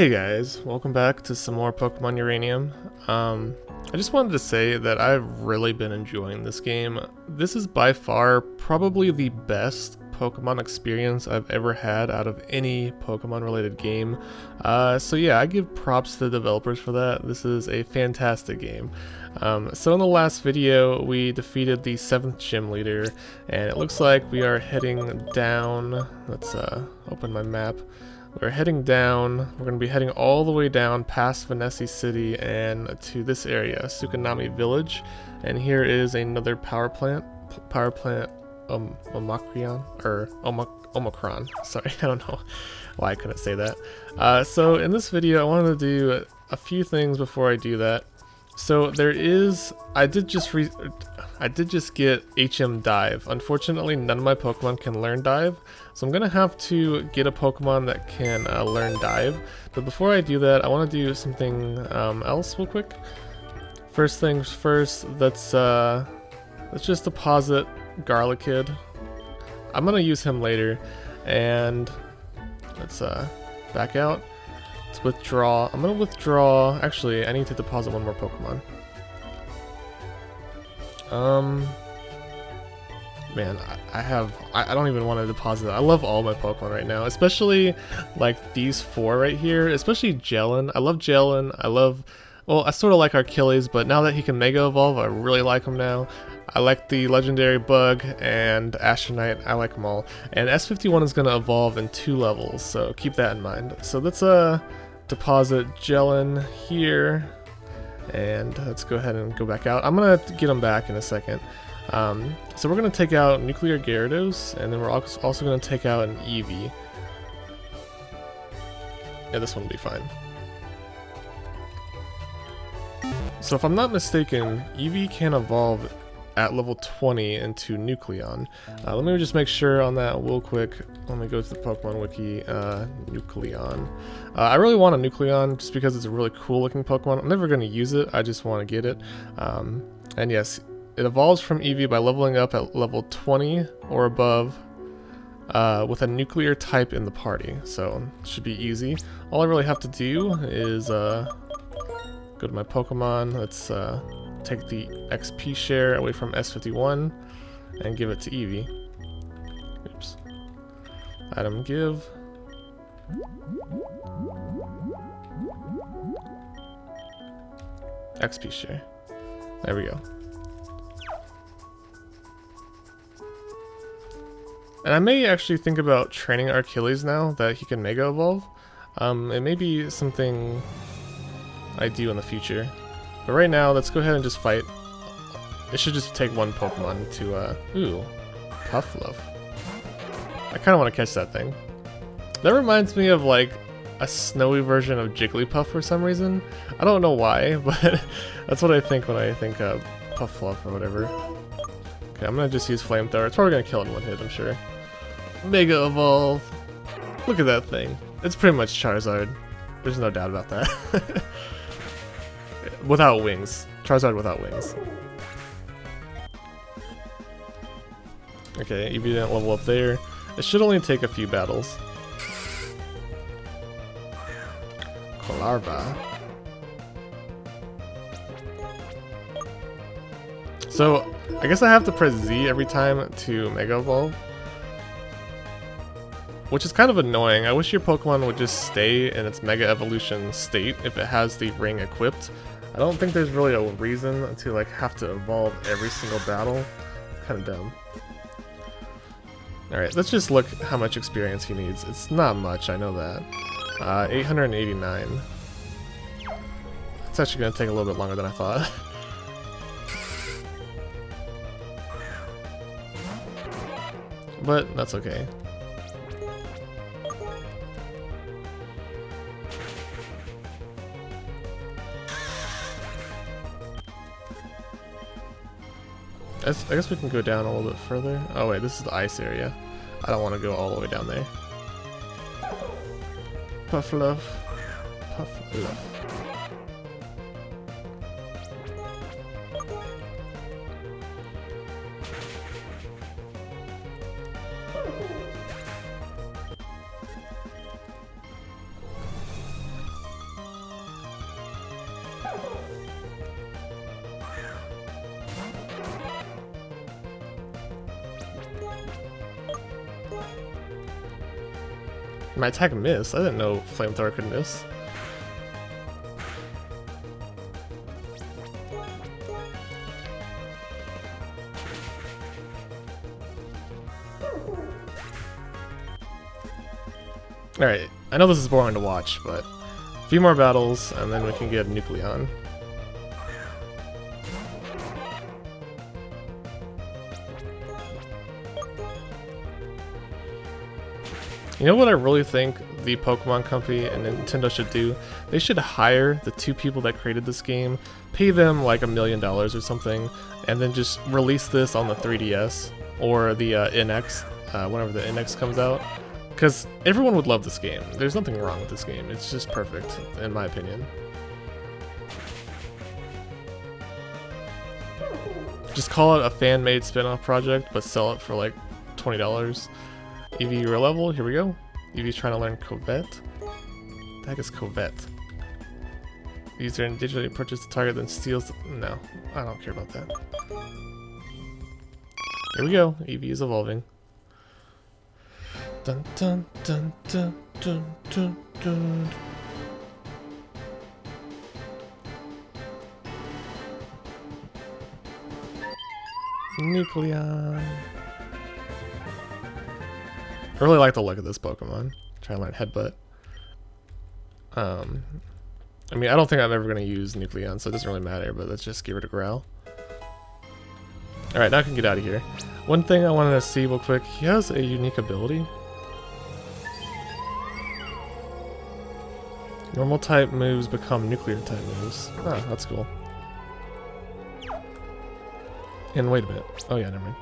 Hey guys, welcome back to some more Pokemon Uranium. I just wanted to say that I've really been enjoying this game. This is by far probably the best Pokemon experience I've ever had out of any Pokemon related game. So yeah, I give props to the developers for that. This is a fantastic game. So in the last video, we defeated the 7th gym leader, and it looks like we are heading down. Let's open my map. We're heading down. We're going to be heading all the way down past Vanessa City and to this area, Sukanami Village. And here is another power plant. Omicron, or Omicron. Sorry, I don't know why I couldn't say that. So in this video, I wanted to do a few things before I do that. So there is, I did just get HMDIVE. Unfortunately, none of my Pokemon can learn Dive, so I'm gonna have to get a Pokemon that can learn Dive. But before I do that, I want to do something else real quick. First things first, let's just deposit Garlic Kid. I'm gonna use him later, and let's back out. Let's withdraw. I'm gonna withdraw. Actually, I need to deposit one more Pokemon. Man, I don't even want to deposit it. I love all my Pokemon right now, especially like these four right here, especially Jellin. I love Jellin. Well, I sort of like Achilles, but now that he can Mega Evolve, I really like him now. I like the Legendary Bug and Astronite. I like them all. And S51 is going to evolve in 2 levels, so keep that in mind. So let's deposit Jellin here, and let's go ahead and go back out. I'm going to get him back in a second. So we're going to take out Nuclear Gyarados, and then we're also going to take out an Eevee. Yeah, this one will be fine. So if I'm not mistaken, Eevee can evolve at level 20 into Nucleon. Let me just make sure on that real quick. Let me go to the Pokemon Wiki. Nucleon. I really want a Nucleon just because it's a really cool looking Pokemon. I'm never going to use it, I just want to get it. And yes, it evolves from Eevee by leveling up at level 20 or above with a nuclear type in the party. So it should be easy. All I really have to do is go to my Pokemon. Let's take the XP share away from S51 and give it to Eevee. Oops. Item give. XP share. There we go. And I may actually think about training Achilles now that he can Mega Evolve. It may be something I do in the future. But right now, let's go ahead and just fight. It should just take one Pokemon to, ooh, Puffluff. I kind of want to catch that thing. That reminds me of, like, a snowy version of Jigglypuff for some reason. I don't know why, but that's what I think when I think of Puffluff or whatever. Okay, I'm going to just use Flamethrower. It's probably going to kill in one hit, I'm sure. Mega Evolve. Look at that thing. It's pretty much Charizard. There's no doubt about that. Without wings. Charizard without wings. Okay, Eevee didn't level up there. It should only take a few battles. Kolarva. So, I guess I have to press Z every time to Mega Evolve. Which is kind of annoying. I wish your Pokemon would just stay in its Mega Evolution state if it has the ring equipped. I don't think there's really a reason to like have to evolve every single battle. Kind of dumb. Alright, let's just look how much experience he needs. It's not much, I know that. 889. It's actually going to take a little bit longer than I thought. But that's okay. I guess we can go down a little bit further. Oh wait, this is the ice area. I don't want to go all the way down there. Puffluff. Puffluff. My attack missed. I didn't know flamethrower could miss. Alright, I know this is boring to watch, but a few more battles and then we can get Nucleon. You know what I really think the Pokemon Company and Nintendo should do? They should hire the 2 people that created this game, pay them like $1 million or something, and then just release this on the 3DS or the NX, whenever the NX comes out. Because everyone would love this game. There's nothing wrong with this game. It's just perfect, in my opinion. Just call it a fan-made spin-off project, but sell it for like $20. Eevee real level, here we go. Eevee's trying to learn Covette. The heck is Covette? User digitally purchase the target, then steals the... No, I don't care about that. Here we go, Eevee is evolving. Dun dun dun dun dun dun dun. Nucleon. I really like the look of this Pokemon. Try to learn Headbutt. I mean, I don't think I'm ever going to use Nucleon, so it doesn't really matter, but let's just give it a growl. Alright, now I can get out of here. One thing I wanted to see real quick, he has a unique ability. Normal type moves become nuclear type moves. Ah, that's cool. And wait a minute. Oh yeah, never mind.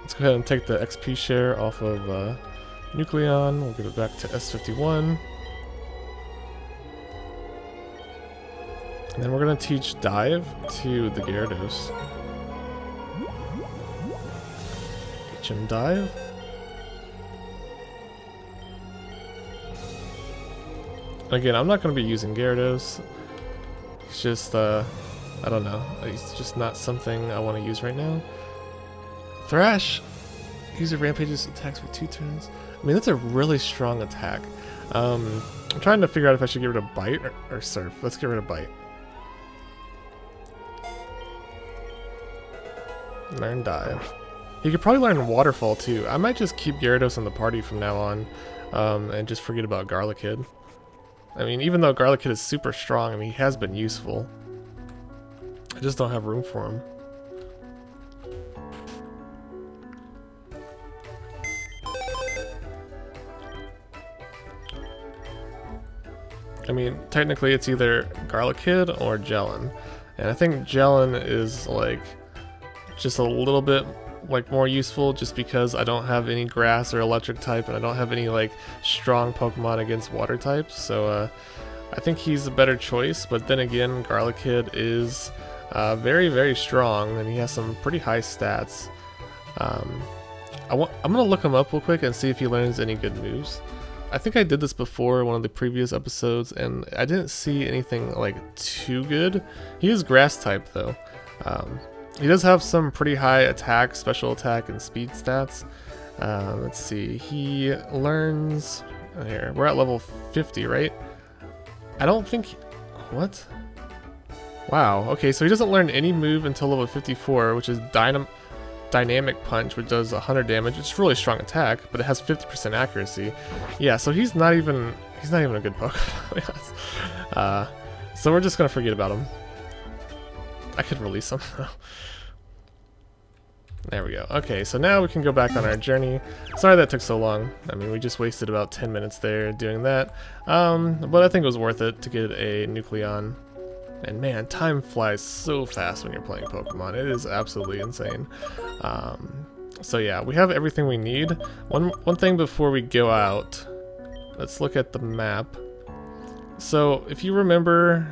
Let's go ahead and take the XP share off of Nucleon. We'll give it back to S51. And then we're going to teach Dive to the Gyarados. HMDIVE. Again, I'm not going to be using Gyarados. It's just, I don't know. It's just not something I want to use right now. Thrash! User rampages attacks for 2 turns. I mean, that's a really strong attack. I'm trying to figure out if I should get rid of Bite or Surf. Let's get rid of Bite. Learn Dive. He could probably learn Waterfall too. I might just keep Gyarados in the party from now on, and just forget about Garlickid. I mean, even though Garlickid is super strong, I mean, he has been useful. I just don't have room for him. I mean, technically it's either Garlickid or Jellin. And I think Jellin is like just a little bit like more useful just because I don't have any grass or electric type and I don't have any like strong Pokemon against water types. So I think he's a better choice, but then again, Garlickid is very, very strong and he has some pretty high stats. I'm gonna look him up real quick and see if he learns any good moves. I think I did this before in one of the previous episodes and I didn't see anything like too good. He is grass type though. He does have some pretty high attack, special attack, and speed stats. Let's see, he learns, here, we're at level 50, right? I don't think, what? Wow, okay, so he doesn't learn any move until level 54, which is Dynamic Punch, which does 100 damage. It's a really strong attack, but it has 50% accuracy. Yeah, so he's not even a good Pokemon. So we're just gonna forget about him. I could release him. There we go. Okay, so now we can go back on our journey. Sorry that took so long. I mean, we just wasted about 10 minutes there doing that. But I think it was worth it to get a Nucleon. And man, time flies so fast when you're playing Pokemon. It is absolutely insane. So yeah, we have everything we need. One thing before we go out, let's look at the map. So if you remember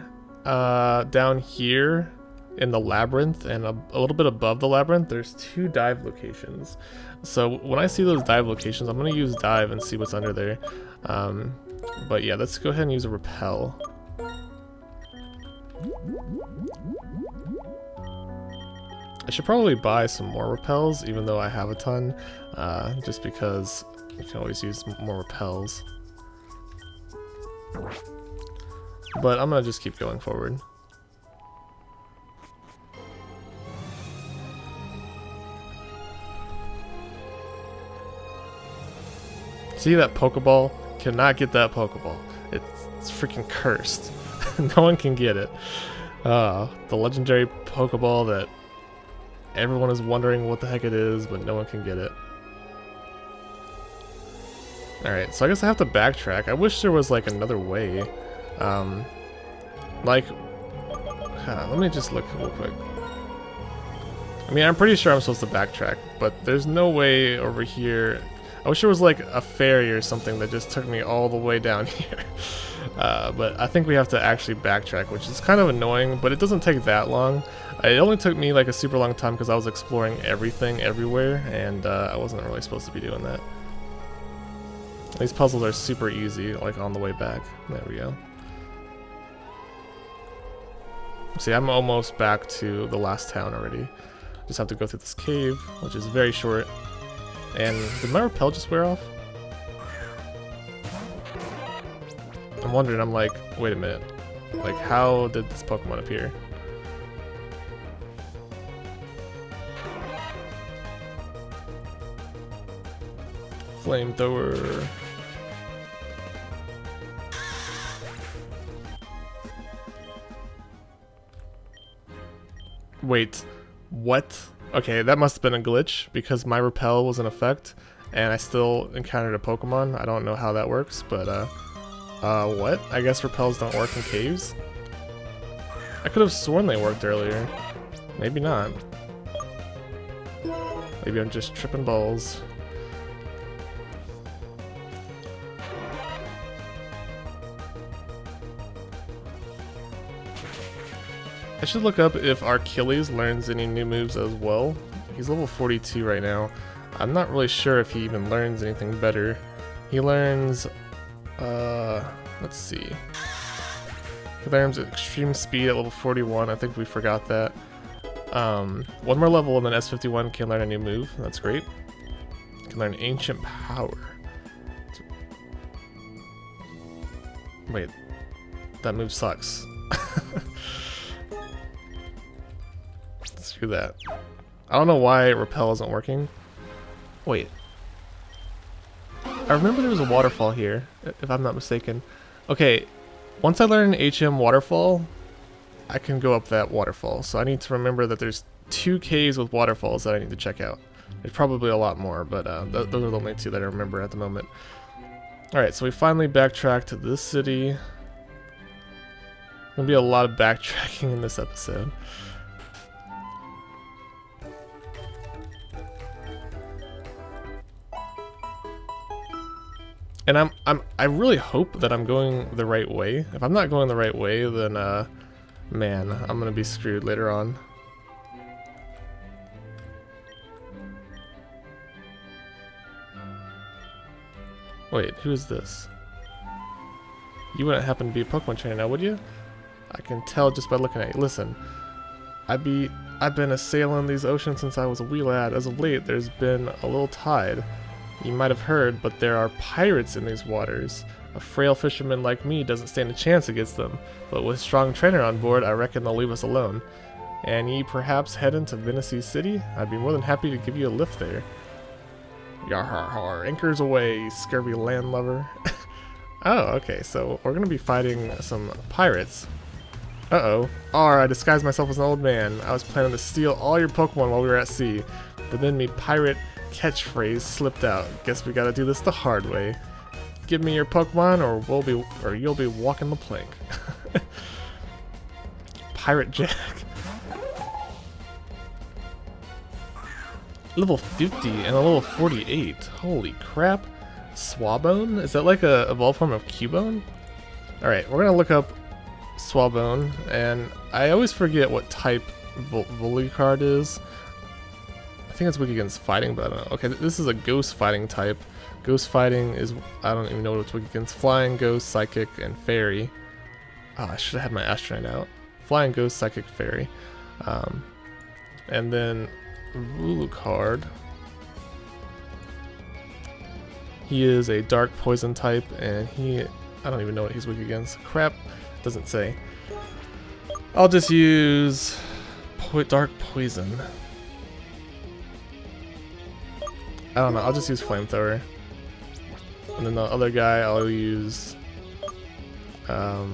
down here in the labyrinth and a little bit above the labyrinth, there's 2 dive locations. So when I see those dive locations, I'm going to use dive and see what's under there. But yeah, let's go ahead and use a repel. I should probably buy some more repels, even though I have a ton, just because you can always use more repels. But I'm gonna just keep going forward. See that Pokeball? Cannot get that Pokeball. It's freaking cursed. No one can get it. The legendary Pokeball that everyone is wondering what the heck it is, but no one can get it. Alright, so I guess I have to backtrack. I wish there was like another way. Let me just look real quick. I mean, I'm pretty sure I'm supposed to backtrack, but there's no way over here. I wish there was like a ferry or something that just took me all the way down here. But I think we have to actually backtrack, which is kind of annoying, but it doesn't take that long. It only took me like a super long time because I was exploring everything everywhere, and I wasn't really supposed to be doing that. These puzzles are super easy, like on the way back. There we go. See, I'm almost back to the last town already. Just have to go through this cave, which is very short. And did my repel just wear off? I'm wondering, I'm like, wait a minute. Like, how did this Pokemon appear? Flamethrower. Wait, what? Okay, that must have been a glitch because my repel was in effect and I still encountered a Pokemon. I don't know how that works, but what? I guess repels don't work in caves? I could have sworn they worked earlier. Maybe not. Maybe I'm just tripping balls. I should look up if Achilles learns any new moves as well. He's level 42 right now. I'm not really sure if he even learns anything better. He learns, let's see. He learns extreme speed at level 41. I think we forgot that. One more level and then S51 can learn a new move. That's great. Can learn ancient power. Wait, that move sucks. Screw that. I don't know why repel isn't working. Wait. I remember there was a waterfall here, if I'm not mistaken. Okay, once I learn HM waterfall, I can go up that waterfall. So I need to remember that there's 2 caves with waterfalls that I need to check out. There's probably a lot more, but those are the only 2 that I remember at the moment. Alright, so we finally backtracked to this city. Gonna be a lot of backtracking in this episode. And I really hope that I'm going the right way. If I'm not going the right way, then man, I'm gonna be screwed later on. Wait, who is this? You wouldn't happen to be a Pokemon trainer now, would you? I can tell just by looking at you. Listen, I've been a-sailing these oceans since I was a wee lad. As of late, there's been a little tide. You might have heard, but there are pirates in these waters. A frail fisherman like me doesn't stand a chance against them, but with a strong trainer on board, I reckon they'll leave us alone. And ye perhaps head into Venice City? I'd be more than happy to give you a lift there. Yarhar, anchors away, you scurvy landlubber. Oh, okay, so we're gonna be fighting some pirates. Uh-oh. I disguised myself as an old man. I was planning to steal all your Pokemon while we were at sea, but then me pirate catchphrase slipped out. Guess we gotta do this the hard way. Give me your Pokemon or you'll be walking the plank. Pirate Jack. Level 50 and a level 48. Holy crap. Swabone? Is that like a evolved form of Cubone? Alright, we're gonna look up Swabone, and I always forget what type Volcard is. I think it's weak against fighting, but I don't know. Okay, this is a ghost fighting type. Ghost fighting is, I don't even know what it's weak against. Flying, ghost, psychic, and fairy. Oh, I should have had my Astronaut out. Flying, ghost, psychic, fairy. And then Volcard. He is a dark poison type, and he I don't even know what he's weak against. Crap, doesn't say. I'll just use Dark Poison. I don't know, I'll just use Flamethrower. And then the other guy I'll use I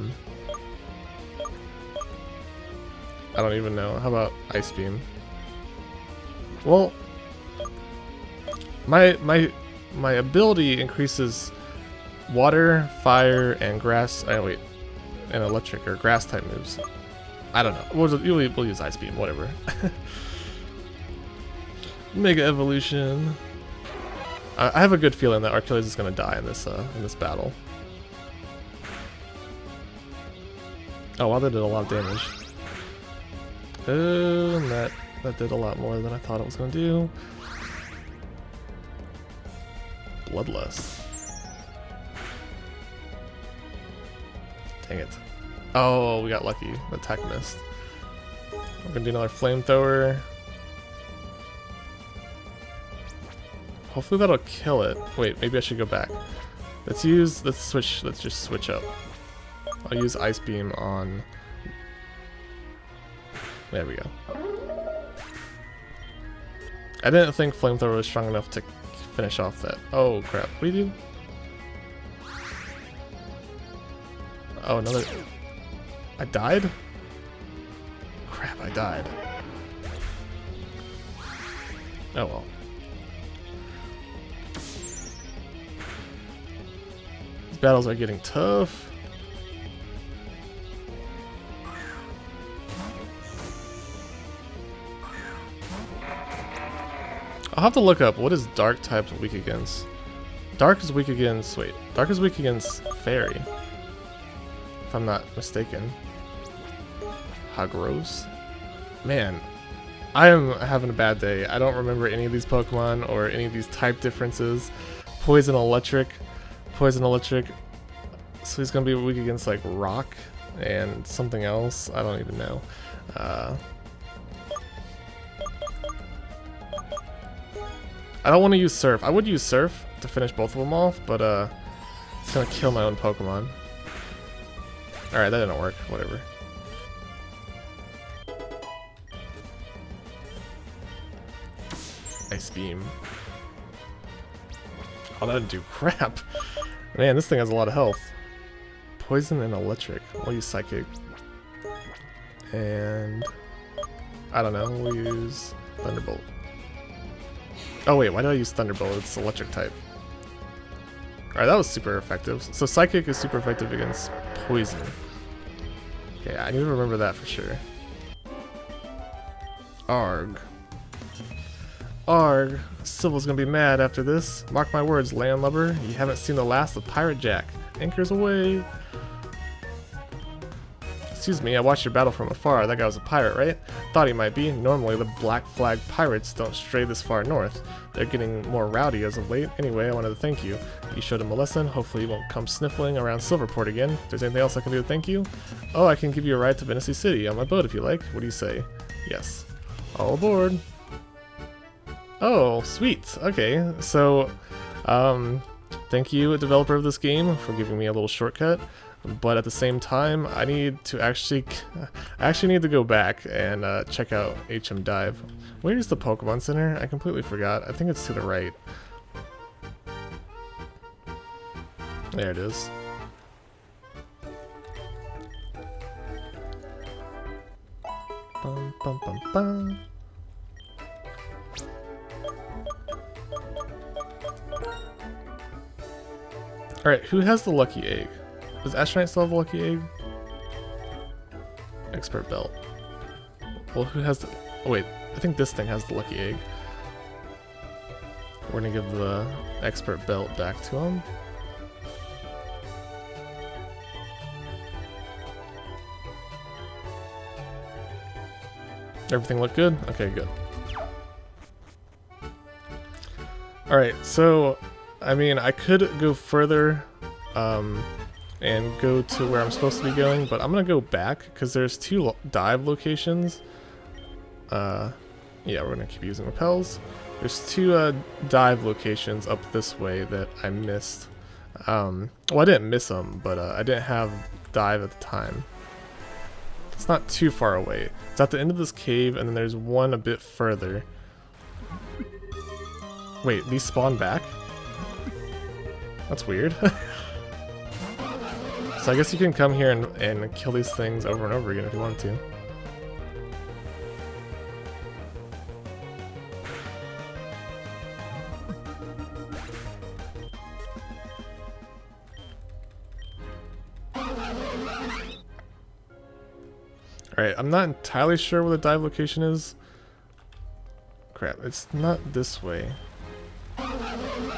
don't even know. How about Ice Beam? Well, my ability increases water, fire, and grass. Wait, and electric or grass type moves. I don't know. We'll use Ice Beam. Whatever. Mega Evolution. I have a good feeling that Achilles is gonna die in this battle. Oh wow, that did a lot of damage. And that did a lot more than I thought it was gonna do. Bloodlust. Dang it. Oh, we got lucky. The attack missed. We're gonna do another Flamethrower. Hopefully that'll kill it. Wait, maybe I should go back. Let's just switch up. I'll use Ice Beam on... There we go. I didn't think Flamethrower was strong enough to finish off that. Oh crap, what do you do? Oh, another... I died? Crap, I died. Oh well. These battles are getting tough. I'll have to look up what is Dark type weak against. Dark is weak against... Wait. Dark is weak against Fairy. If I'm not mistaken. How gross. Man, I am having a bad day. I don't remember any of these Pokemon or any of these type differences. Poison Electric. Poison Electric. So he's gonna be weak against like Rock and something else. I don't even know. I don't want to use Surf. I would use Surf to finish both of them off, but it's gonna kill my own Pokemon. Alright, that didn't work. Whatever. Ice Beam. Oh, that didn't do crap. Man, this thing has a lot of health. Poison and Electric. We'll use Psychic. And... I don't know, we'll use Thunderbolt. Oh wait, why did I use Thunderbolt? It's Electric type. Alright, that was super effective. So Psychic is super effective against Poison. Okay, I need to remember that for sure. Arg. Arg. Sybil's gonna be mad after this. Mark my words, landlubber. You haven't seen the last of Pirate Jack. Anchors away. Excuse me, I watched your battle from afar. That guy was a pirate, right? Thought he might be. Normally, the Black Flag pirates don't stray this far north. They're getting more rowdy as of late. Anyway, I wanted to thank you. You showed him a lesson. Hopefully he won't come sniffling around Silverport again. If there's anything else I can do to thank you? Oh, I can give you a ride to Venice City on my boat if you like. What do you say? Yes. All aboard. Oh, sweet. Okay, so, thank you, developer of this game, for giving me a little shortcut. But at the same time, I need to actually need to go back and check out HMDIVE. Where's the Pokemon Center? I completely forgot. I think it's to the right. There it is. Bum, bum, bum, bum. Alright, who has the lucky egg? Does Astronaut still have the lucky egg? Expert Belt. Well, who has the... Oh, wait, I think this thing has the lucky egg. We're gonna give the Expert Belt back to him. Everything look good? Okay, good. Alright, so, I mean, I could go further, and go to where I'm supposed to be going, but I'm gonna go back, because there's two dive locations. Yeah, we're gonna keep using repels. There's two dive locations up this way that I missed Well, I didn't miss him, but I didn't have dive at the time. It's not too far away. It's at the end of this cave, and then there's one a bit further. Wait, these spawn back? That's weird. So I guess you can come here and kill these things over and over again if you want to. Alright, I'm not entirely sure where the dive location is. Crap, it's not this way. I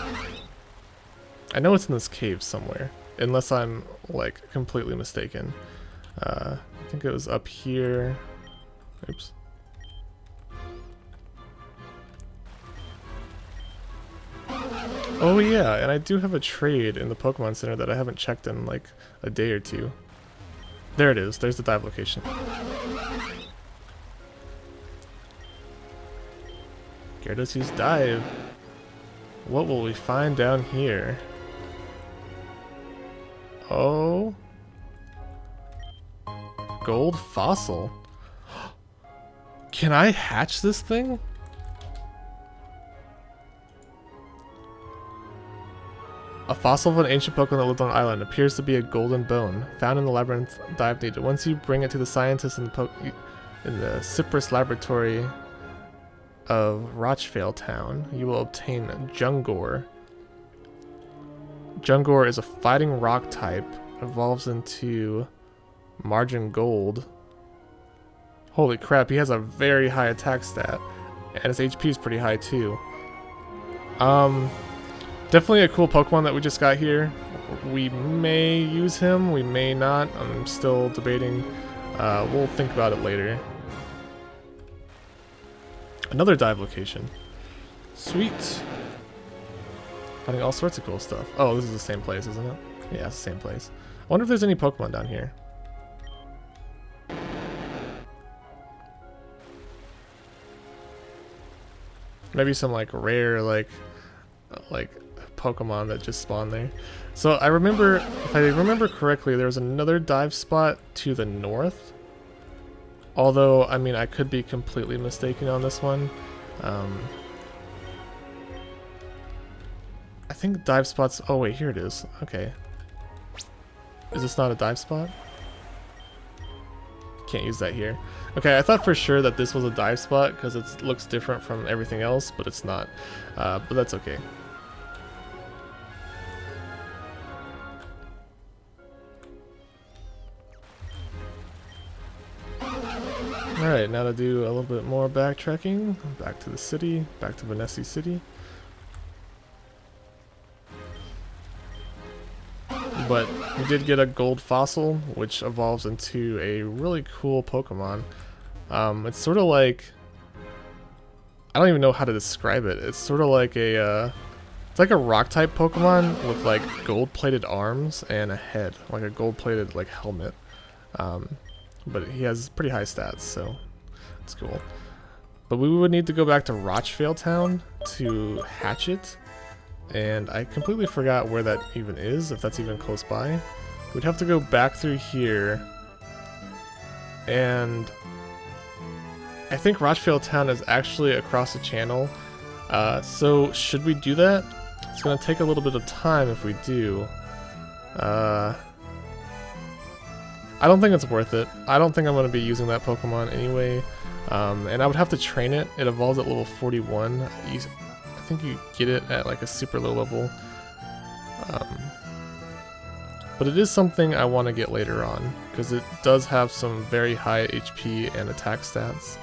know it's in this cave somewhere, unless I'm, like, completely mistaken. I think it was up here. Oops. Oh yeah, and I do have a trade in the Pokemon Center that I haven't checked in, like, a day or two. There it is. There's the dive location. Gyarados dive. What will we find down here? Oh. Gold fossil. Can I hatch this thing? A fossil of an ancient Pokemon that lived on an island appears to be a golden bone found in the labyrinth dive needed. Once you bring it to the scientists in the Cypress laboratory of Rochvale Town, you will obtain Jungor. Jungor is a fighting rock type, evolves into Margin Gold. Holy crap, he has a very high attack stat, and his HP is pretty high too. Definitely a cool Pokemon that we just got here. We may use him, we may not. I'm still debating. We'll think about it later. Another dive location. Sweet. Finding all sorts of cool stuff. Oh, this is the same place, isn't it? Yeah, it's the same place. I wonder if there's any Pokemon down here. Maybe some like rare like Pokemon that just spawned there. So I remember, if I remember correctly, there was another dive spot to the north. Although, I mean, I could be completely mistaken on this one. I think dive spots... Oh wait, here it is. Okay. Is this not a dive spot? Can't use that here. Okay, I thought for sure that this was a dive spot because it looks different from everything else, but it's not. But that's okay. Alright, now to do a little bit more backtracking. Back to the city, back to Vanessa City. But we did get a gold fossil, which evolves into a really cool Pokemon. It's sort of like... I don't even know how to describe it. It's sort of like a... it's like a rock-type Pokemon with like gold-plated arms and a head. Like a gold-plated like helmet. But he has pretty high stats, so it's cool. But we would need to go back to Rochvale Town to hatch it. And I completely forgot where that even is, if that's even close by. We'd have to go back through here. And I think Rochvale Town is actually across the channel. So should we do that? It's going to take a little bit of time if we do. I don't think it's worth it. I don't think I'm going to be using that Pokemon anyway. And I would have to train it. It evolves at level 41. I think you get it at like a super low level. But it is something I want to get later on, because it does have some very high HP and attack stats.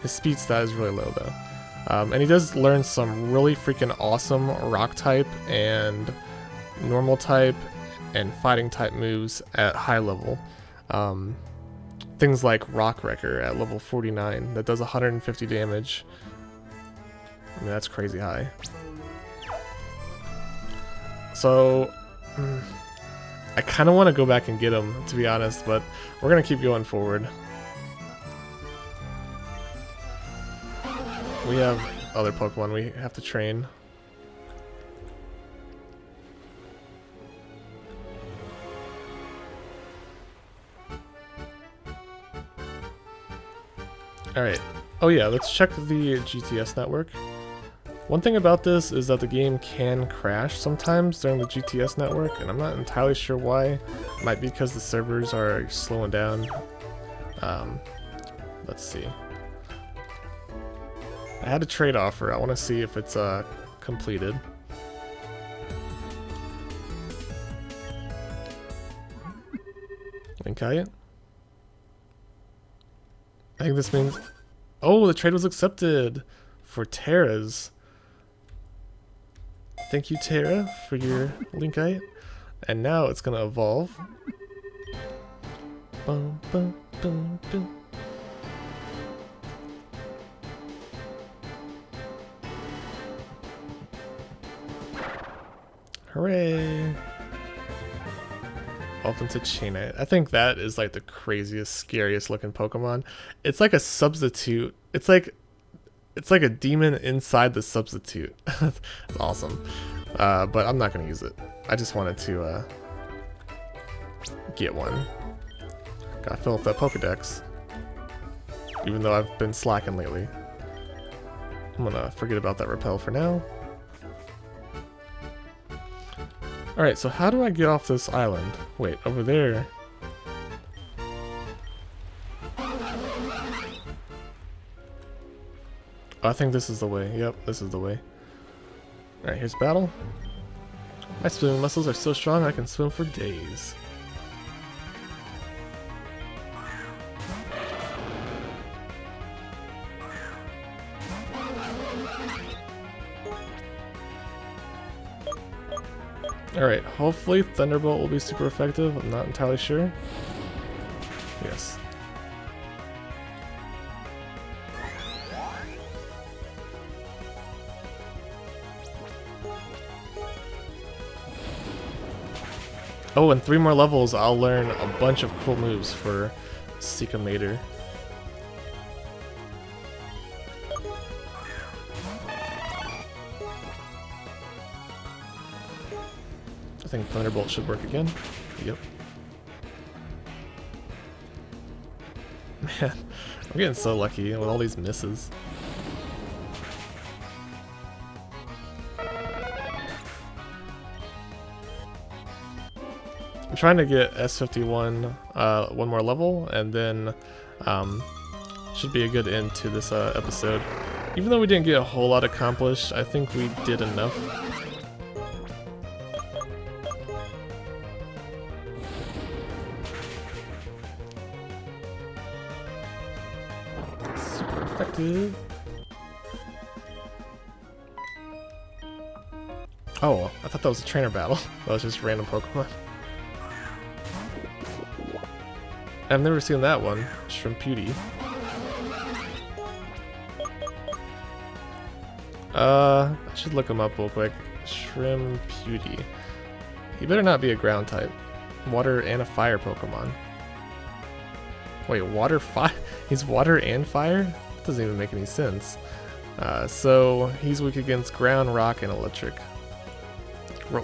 His speed stat is really low though. And he does learn some really freaking awesome rock type and normal type and fighting type moves at high level. Things like Rock Wrecker at level 49 that does 150 damage. I mean, that's crazy high. So, I kind of want to go back and get him, to be honest, but we're going to keep going forward. We have other Pokemon we have to train. Alright. Oh yeah, let's check the GTS network. One thing about this is that the game can crash sometimes during the GTS network, and I'm not entirely sure why. It might be because the servers are slowing down. Let's see. I had a trade offer. I want to see if it's completed. Link height. I think this means... Oh, the trade was accepted for Terra's. Thank you, Terra, for your link height. And now it's gonna evolve. Bum, bum, bum, bum. Hooray! Evolved into Chainite. I think that is like the craziest, scariest looking Pokemon. It's like a substitute. It's like a demon inside the substitute. It's awesome. But I'm not gonna use it. I just wanted to get one. Gotta fill up that Pokedex. Even though I've been slacking lately. I'm gonna forget about that repel for now. Alright, so how do I get off this island? Wait, over there. Oh, I think this is the way. Yep, this is the way. Alright, here's battle. My swimming muscles are so strong I can swim for days. Alright, hopefully Thunderbolt will be super effective. I'm not entirely sure. Yes. Oh, in 3 more levels, I'll learn a bunch of cool moves for Seekamator. I think Thunderbolt should work again. Yep. Man, I'm getting so lucky with all these misses. I'm trying to get S51 one more level, and then should be a good end to this episode. Even though we didn't get a whole lot accomplished, I think we did enough. Super effective. Oh, I thought that was a trainer battle. That was just random Pokemon. I've never seen that one. Shrimputy. I should look him up real quick. Shrimputy. He better not be a ground type. Water and a fire Pokemon. Wait, water fire? He's water and fire? That doesn't even make any sense. So he's weak against ground, rock, and electric.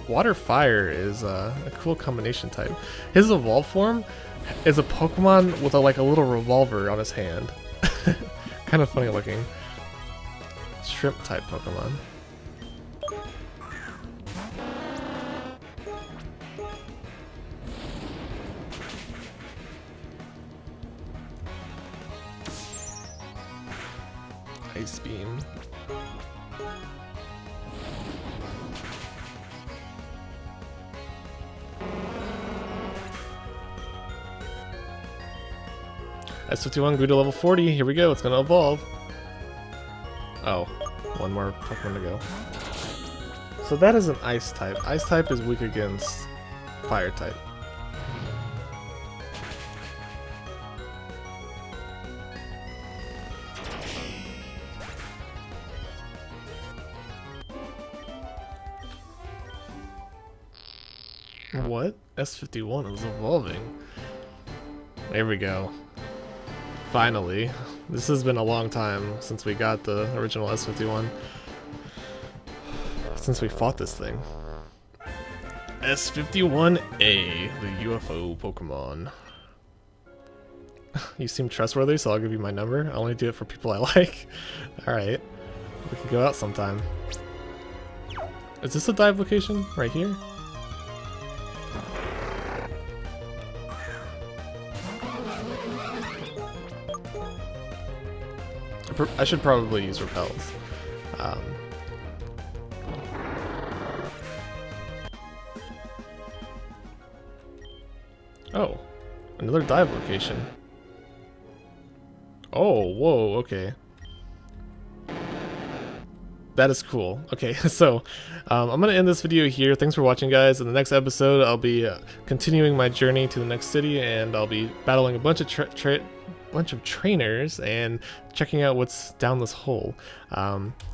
Water fire is a cool combination type. His evolved form is a Pokemon with like a little revolver on his hand. Kind of funny looking. Shrimp type Pokemon. Ice Beam. S51 grew to level 40. Here we go. It's going to evolve. Oh, one more Pokemon to go. So that is an Ice type. Ice type is weak against Fire type. What? S51 is evolving. There we go. Finally. This has been a long time since we got the original S51. Since we fought this thing. S51-A, the UFO Pokemon. You seem trustworthy, so I'll give you my number. I only do it for people I like. Alright. We can go out sometime. Is this a dive location? Right here? I should probably use repels. Oh, another dive location. Oh, whoa, okay. That is cool. Okay, so I'm going to end this video here. Thanks for watching, guys. In the next episode, I'll be continuing my journey to the next city, and I'll be battling a bunch of trainers and checking out what's down this hole.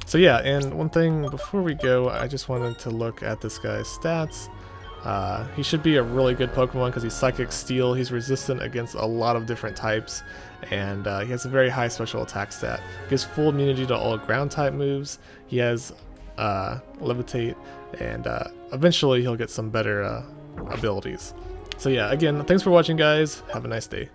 So yeah, and one thing before we go, I just wanted to look at this guy's stats. He should be a really good Pokemon because he's Psychic Steel. He's resistant against a lot of different types, and he has a very high special attack stat. He has full immunity to all ground type moves. He has Levitate, and eventually he'll get some better abilities. So yeah, again, thanks for watching, guys. Have a nice day.